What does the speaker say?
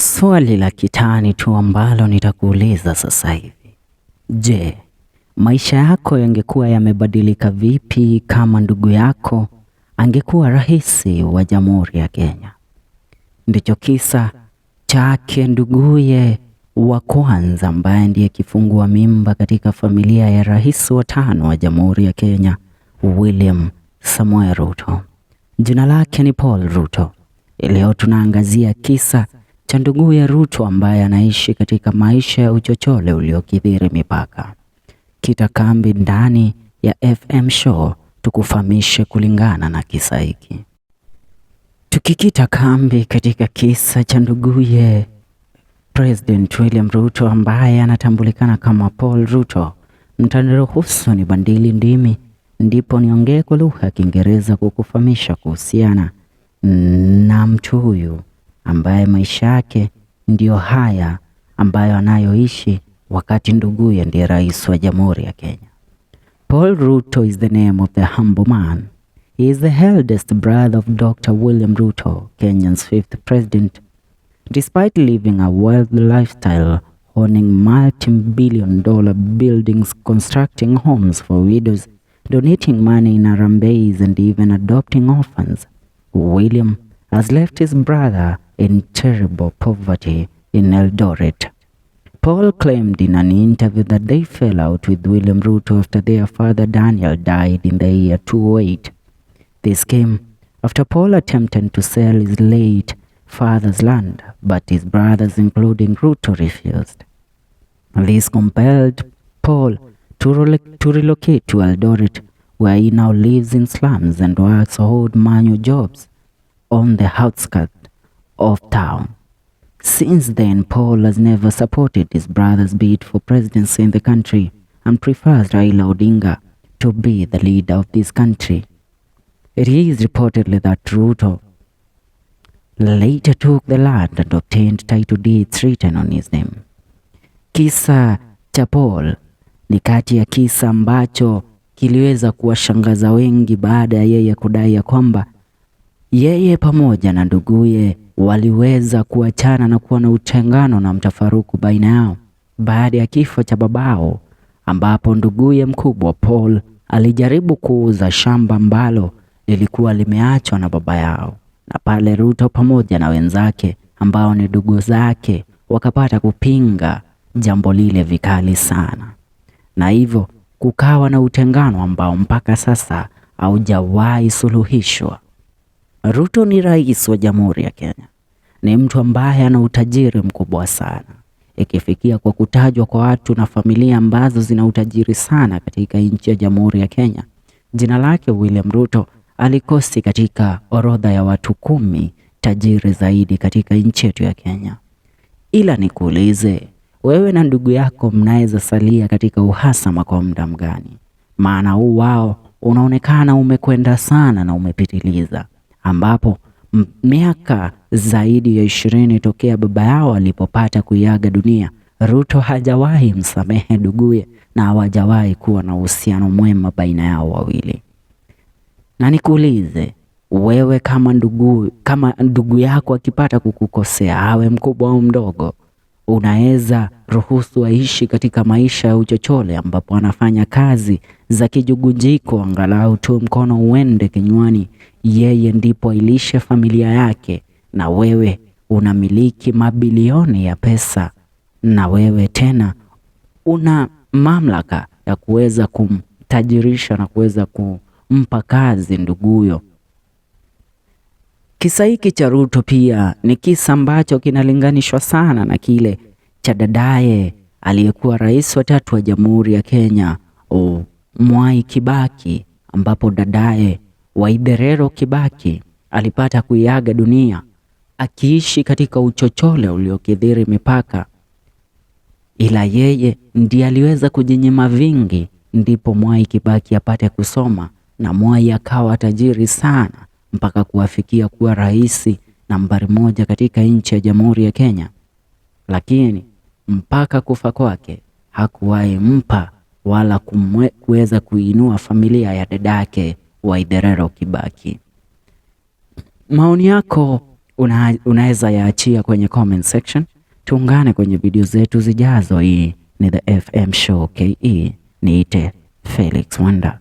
Swali la kitani tu ambalo nitakuuliza sasa hivi. Je, maisha yako yangekuwa yamebadilika vipi kama ndugu yako angekuwa rais wa Jamhuri ya Kenya? Ndicho kisa chake nduguye wa kwanza ambaye ndiye kifungua mimba katika familia ya rais wa 5 wa Jamhuri ya Kenya, William Samoei Ruto. Jina lake ni Paul Ruto. Leo tunaangazia kisa cha nduguye Ruto ambaye anaishi katika maisha ya uchochole uliokithiri mipaka. Kita kambi ndani ya FM show tukufahamishe kulingana na kisa hiki. Tukikita kambi katika kisa cha nduguye President William Ruto ambaye anatambulikana kama Paul Ruto, mtaniruhusu ni bandili ndimi ndipo niongee kwa lugha ya Kiingereza kukufahamisha kuhusiana na mtu huyu ambaye maisha yake ndiyo haya ambayo anayoishi wakati nduguye ndiye rais wa Jamhuri ya Kenya. Paul Ruto is the name of the humble man. He is the eldest brother of Dr. William Ruto, Kenya's 5th president. Despite living a wealthy lifestyle, owning multi-billion-dollar buildings, constructing homes for widows, donating money in harambes and even adopting orphans, William has left his brother in terrible poverty in Eldoret. Paul claimed in an interview that they fell out with William Ruto after their father Daniel died in the year 2008. This came after Paul attempted to sell his late father's land, but his brothers, including Ruto, refused. This compelled Paul to relocate to Eldoret, where he now lives in slums and works odd manual jobs on the outskirts of town. Since then, Paul has never supported his brother's bid for presidency in the country and prefers Raila Odinga to be the leader of this country. It is reportedly that Ruto later took the land and obtained title deeds written on his name. Kisa cha Paul ni kati ya kisa ambacho kiliweza kuwashangaza wengi baada ya yeye kudai ya kwamba yeye pamoja na nduguye waliweza kuachana na kuwa na utengano na mtafaruku baina yao baada ya kifo cha babao, ambapo nduguye mkubwa Paul alijaribu kuuza shamba ambalo lilikuwa limeachwa na baba yao, na pale Ruto pamoja na wenzake ambao ni ndugu zake wakapata kupinga jambo lile vikali sana, na hivyo kukawa na utengano ambao mpaka sasa haujawahi suluhishwa. Ruto ni rais wa Jamhuri ya Kenya. Ni mtu ambaye ana utajiri mkubwa sana, ikifikia kwa kutajwa kwa watu na familia ambazo zina utajiri sana katika nchi ya Jamhuri ya Kenya. Jina lake William Ruto alikosi katika orodha ya watu 10 tajiri zaidi katika nchi yetu ya Kenya. Ila nikuulize, wewe na ndugu yako mnaweza salia katika uhasama kwa muda mgani? Maana huu wao unaonekana umekwenda sana na umepitiliza, ambapo miaka zaidi ya 20 tokea baba yao alipopata kuiaga dunia, Ruto hajawahi msamehe nduguye na hawajawahi kuwa na uhusiano mwema baina yao wawili. Na nikuulize, wewe kama ndugu yako akipata kukukosea, awe mkubwa au mdogo, unaweza ruhusu aishi katika maisha ya uchochole ambapo anafanya kazi za kijugujiko angalau tu mkono uende kinywani, yeye ndipo ailishe familia yake, na wewe unamiliki mabilioni ya pesa, na wewe tena una mamlaka ya kuweza kumtajirisha na kuweza kumpa kazi nduguyo. Kisa hiki cha Ruto pia ni kisa ambacho kinalinganishwa sana na kile cha dadaye aliyekuwa rais wa 3 wa Jamhuri ya Kenya, Mwai Kibaki, ambapo dadaye Waitherero Kibaki alipata kuiaga dunia akiishi katika uchochole uliokithiri mipaka, ila yeye ndiye aliweza kujinyima vingi ndipo Mwai Kibaki apate kusoma, na Mwai akawa tajiri sana mpaka kuafikia kuwa rais nambari 1 katika nchi ya Jamhuri ya Kenya. Lakini mpaka kufa kwake hakuwahi mpa wala kuweza kuinua familia ya dadake Waitherero Kibaki. Maoni yako unaweza yaachia kwenye comment section. Tuungane kwenye video zetu zijazo. Hii ni The FM Show KE. Niite Felix Wanda.